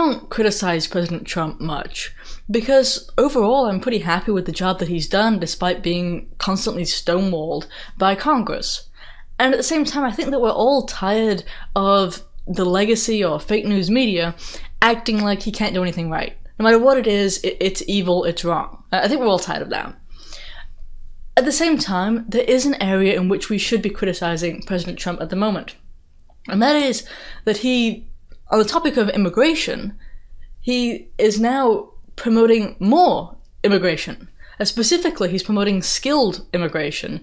don't criticize President Trump much, because overall I'm pretty happy with the job that he's done despite being constantly stonewalled by Congress. And at the same time, I think that we're all tired of the legacy or fake news media acting like he can't do anything right. No matter what it is, it's evil, it's wrong. I think we're all tired of that. At the same time, there is an area in which we should be criticizing President Trump at the moment. And that is that he, on the topic of immigration, he is now promoting more immigration. Specifically, he's promoting skilled immigration,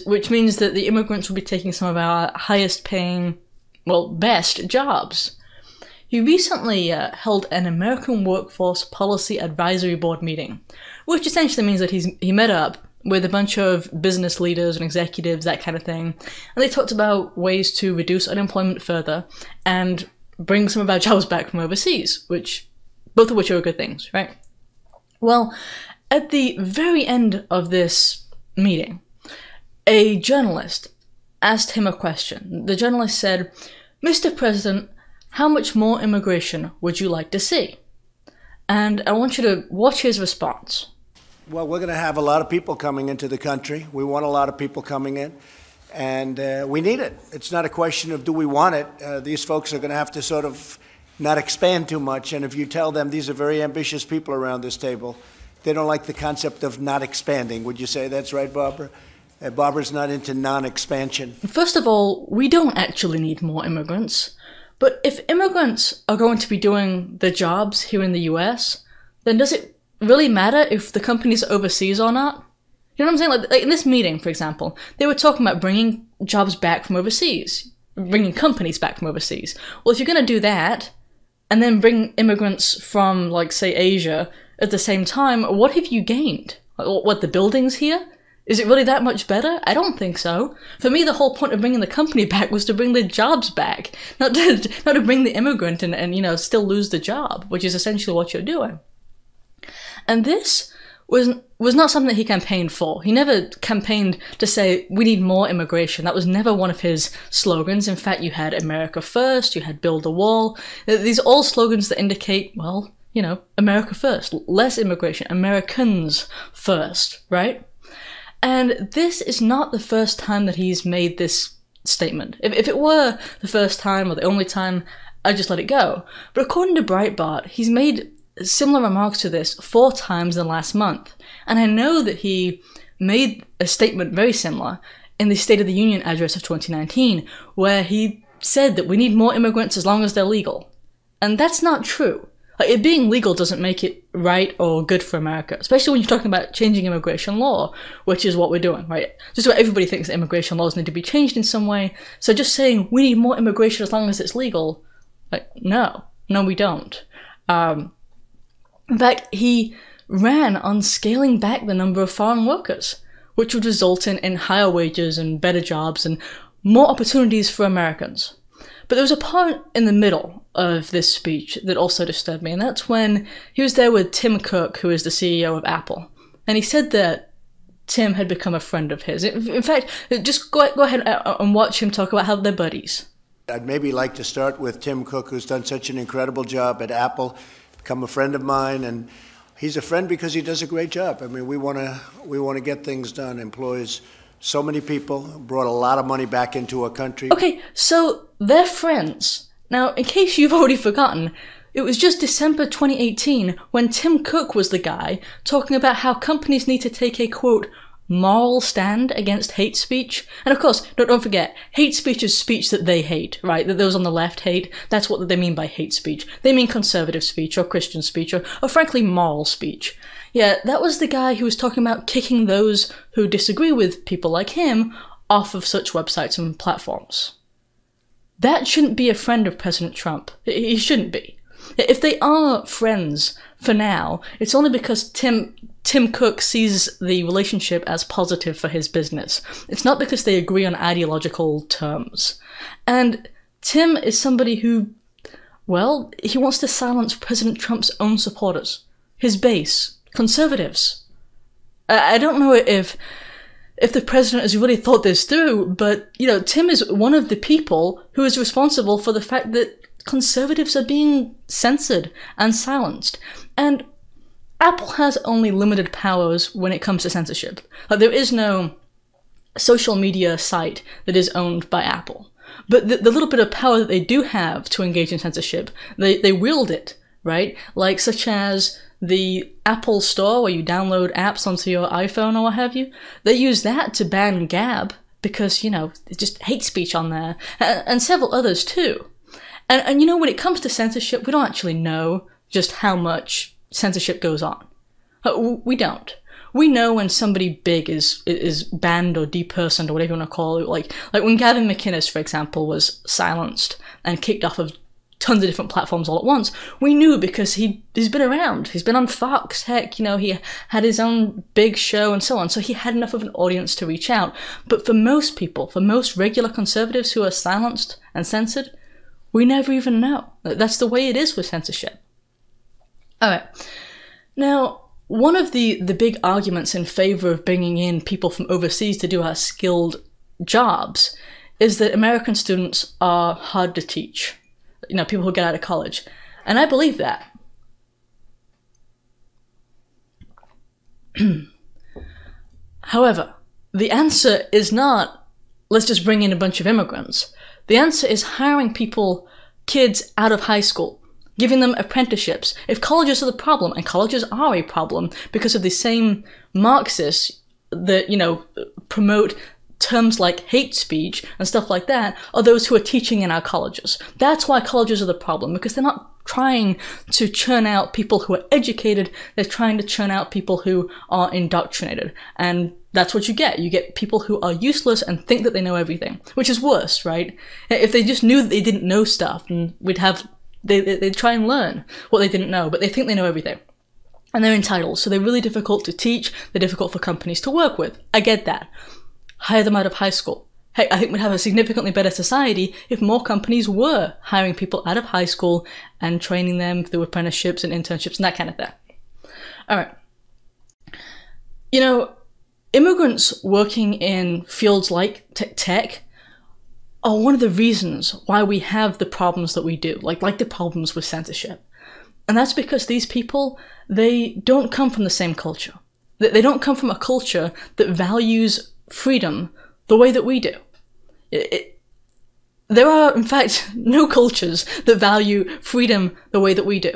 which means that the immigrants will be taking some of our highest paying, well, best jobs. He recently held an American Workforce Policy Advisory Board meeting, which essentially means that he met up with a bunch of business leaders and executives, that kind of thing, and they talked about ways to reduce unemployment further and bring some of our jobs back from overseas, both of which are good things, right? Well, at the very end of this meeting, a journalist asked him a question. The journalist said, "Mr. President, how much more immigration would you like to see?" And I want you to watch his response. Well, we're going to have a lot of people coming into the country. We want a lot of people coming in, and we need it. It's not a question of do we want it. These folks are going to have to sort of not expand too much, and if you tell them these are very ambitious people around this table, they don't like the concept of not expanding. Would you say that's right, Barbara? Barbara's not into non-expansion. First of all, we don't actually need more immigrants. But if immigrants are going to be doing their jobs here in the US, then does it really matter if the companies are overseas or not? You know what I'm saying? Like in this meeting, for example, they were talking about bringing jobs back from overseas, bringing companies back from overseas. Well, if you're going to do that, and then bring immigrants from, like, say, Asia at the same time, what have you gained? What, the buildings here? Is it really that much better? I don't think so. For me, the whole point of bringing the company back was to bring the jobs back, not to bring the immigrant and you know, still lose the job, which is essentially what you're doing. And this was not something that he campaigned for. He never campaigned to say, we need more immigration. That was never one of his slogans. In fact, you had America First, you had Build a Wall. These are all slogans that indicate, well, you know, America first, less immigration, Americans first, right? And this is not the first time that he's made this statement. If it were the first time or the only time, I'd just let it go. But according to Breitbart, he's made similar remarks to this 4 times in the last month. And I know that he made a statement very similar in the State of the Union address of 2019, where he said that we need more immigrants as long as they're legal. And that's not true. Like, it being legal doesn't make it right or good for America, especially when you're talking about changing immigration law, which is what we're doing, right? Just about everybody thinks that immigration laws need to be changed in some way, so just saying we need more immigration as long as it's legal, like, no, we don't. In fact, he ran on scaling back the number of foreign workers, which would result in higher wages and better jobs and more opportunities for Americans. But there was a part in the middle of this speech that also disturbed me, and that's when he was there with Tim Cook, who is the CEO of Apple. And he said that Tim had become a friend of his. In fact, just go ahead and watch him talk about how they're buddies. I'd maybe like to start with Tim Cook, who's done such an incredible job at Apple, become a friend of mine, and he's a friend because he does a great job. I mean, we want to get things done, employs so many people, brought a lot of money back into our country. Okay, so they're friends. Now, in case you've already forgotten, it was just December 2018 when Tim Cook was the guy talking about how companies need to take a, quote, moral stand against hate speech. And of course, don't forget, hate speech is speech that they hate, right? That those on the left hate. That's what they mean by hate speech. They mean conservative speech or Christian speech or frankly moral speech. Yeah, that was the guy who was talking about kicking those who disagree with people like him off of such websites and platforms. That shouldn't be a friend of President Trump. He shouldn't be. If they are friends for now, it's only because Tim Cook sees the relationship as positive for his business. It's not because they agree on ideological terms. And Tim is somebody who, well, he wants to silence President Trump's own supporters, his base, conservatives. I don't know if the president has really thought this through, but, you know, Tim is one of the people who is responsible for the fact that conservatives are being censored and silenced. And Apple has only limited powers when it comes to censorship. Like, there is no social media site that is owned by Apple. But the little bit of power that they do have to engage in censorship, they wield it, right? Like, such as the Apple Store, where you download apps onto your iPhone or what have you. They use that to ban Gab, because, you know, it's just hate speech on there, and several others too. And you know, when it comes to censorship, we don't actually know just how much censorship goes on. We don't. We know when somebody big is banned or depersoned or whatever you want to call it. Like when Gavin McInnes, for example, was silenced and kicked off of tons of different platforms all at once. We knew because he's been around. He's been on Fox. Heck, you know, he had his own big show and so on. So he had enough of an audience to reach out. But for most people, for most regular conservatives who are silenced and censored, we never even know. That's the way it is with censorship. All right. Now, one of the big arguments in favor of bringing in people from overseas to do our skilled jobs is that American students are hard to teach. You know, people who get out of college. And I believe that. However, the answer is not, let's just bring in a bunch of immigrants. The answer is hiring people, kids out of high school, giving them apprenticeships. If colleges are the problem, and colleges are a problem because of the same Marxists that, you know, promote terms like hate speech and stuff like that, are those who are teaching in our colleges. That's why colleges are the problem, because they're not trying to churn out people who are educated, they're trying to churn out people who are indoctrinated. And that's what you get. You get people who are useless and think that they know everything, which is worse, right? If they just knew that they didn't know stuff, and they'd try and learn what they didn't know, but they think they know everything. And they're entitled, so they're really difficult to teach, they're difficult for companies to work with. I get that. Hire them out of high school. Heck, I think we'd have a significantly better society if more companies were hiring people out of high school and training them through apprenticeships and internships and that kind of thing. All right. You know, immigrants working in fields like tech are one of the reasons why we have the problems that we do, like the problems with censorship. And that's because these people, they don't come from the same culture. They don't come from a culture that values freedom the way that we do. There are, in fact, no cultures that value freedom the way that we do.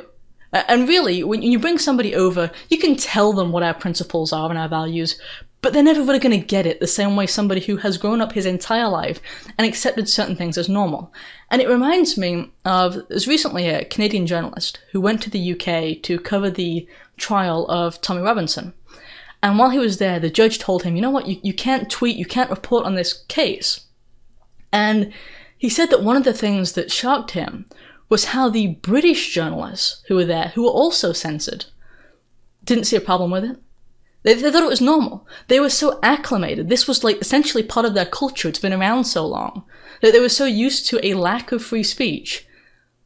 And really, when you bring somebody over, you can tell them what our principles are and our values, but they're never really going to get it the same way somebody who has grown up his entire life and accepted certain things as normal. And it reminds me of, there's recently a Canadian journalist who went to the UK to cover the trial of Tommy Robinson. And while he was there, the judge told him, you know what, you can't tweet, you can't report on this case. And he said that one of the things that shocked him was how the British journalists who were there, who were also censored, didn't see a problem with it. They thought it was normal. They were so acclimated. This was like essentially part of their culture. It's been around so long. That they were so used to a lack of free speech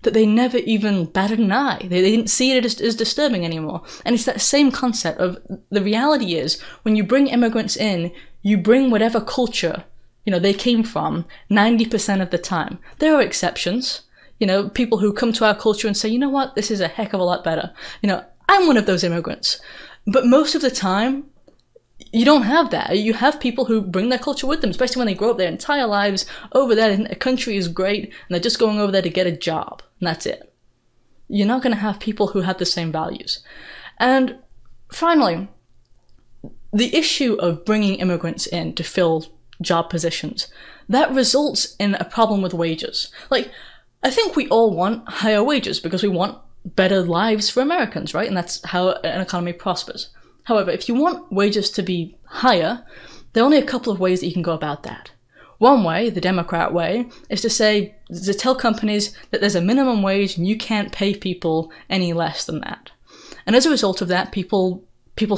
that they never even batted an eye. They didn't see it as disturbing anymore. And it's that same concept of, the reality is, when you bring immigrants in, you bring whatever culture, you know, they came from 90% of the time. There are exceptions. You know, people who come to our culture and say, you know what, this is a heck of a lot better. You know, I'm one of those immigrants. But most of the time, you don't have that. You have people who bring their culture with them, especially when they grow up their entire lives over there, and the country is great, and they're just going over there to get a job, and that's it. You're not going to have people who have the same values. And finally, the issue of bringing immigrants in to fill job positions, that results in a problem with wages. Like, I think we all want higher wages because we want better lives for Americans, right? And that's how an economy prospers. However, if you want wages to be higher, there are only a couple of ways that you can go about that. One way, the Democrat way, is to tell companies that there's a minimum wage and you can't pay people any less than that. And as a result of that, people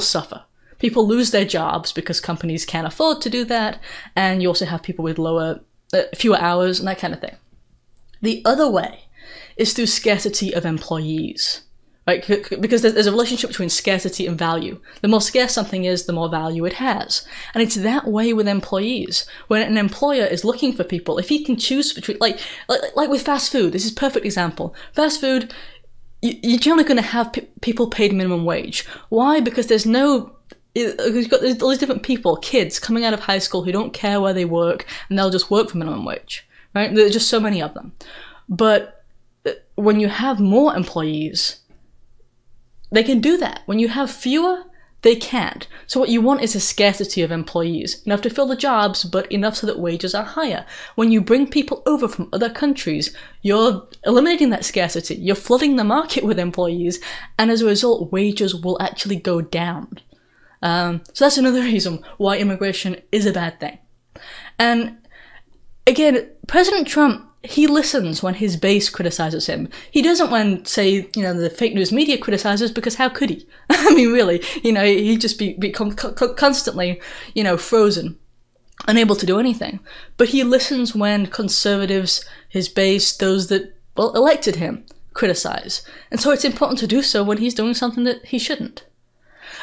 suffer. People lose their jobs because companies can't afford to do that, and you also have people with fewer hours and that kind of thing. The other way is through scarcity of employees. right? Because there's a relationship between scarcity and value. The more scarce something is, the more value it has. And it's that way with employees. When an employer is looking for people, if he can choose between, like with fast food, this is a perfect example. Fast food, you're generally going to have people paid minimum wage. Why? Because there's all these different people, kids coming out of high school who don't care where they work, and they'll just work for minimum wage, right? There's just so many of them. But when you have more employees, they can do that. When you have fewer, they can't. So what you want is a scarcity of employees. Enough to fill the jobs, but enough so that wages are higher. When you bring people over from other countries, you're eliminating that scarcity. You're flooding the market with employees, and as a result, wages will actually go down. So that's another reason why immigration is a bad thing. And again, President Trump, he listens when his base criticizes him. He doesn't when, say, the fake news media criticizes, because how could he? I mean, really, he'd just become constantly, frozen, unable to do anything. But he listens when conservatives, his base, those that, elected him, criticize. And so it's important to do so when he's doing something that he shouldn't.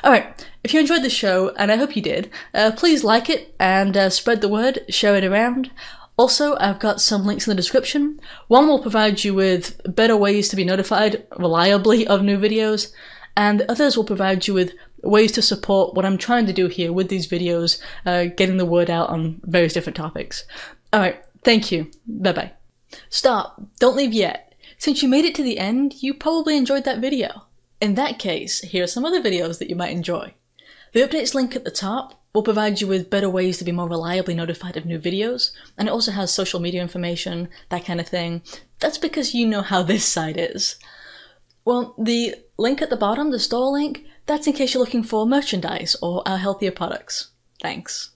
Alright, if you enjoyed the show, and I hope you did, please like it and spread the word, share it around. Also, I've got some links in the description. One will provide you with better ways to be notified reliably of new videos, and others will provide you with ways to support what I'm trying to do here with these videos, getting the word out on various different topics. Alright, thank you. Bye-bye. Stop. Don't leave yet. Since you made it to the end, you probably enjoyed that video. In that case, here are some other videos that you might enjoy. The updates link at the top will provide you with better ways to be more reliably notified of new videos, and it also has social media information, that kind of thing. That's because you know how this site is. Well, the link at the bottom, the store link, that's in case you're looking for merchandise or our healthier products. Thanks.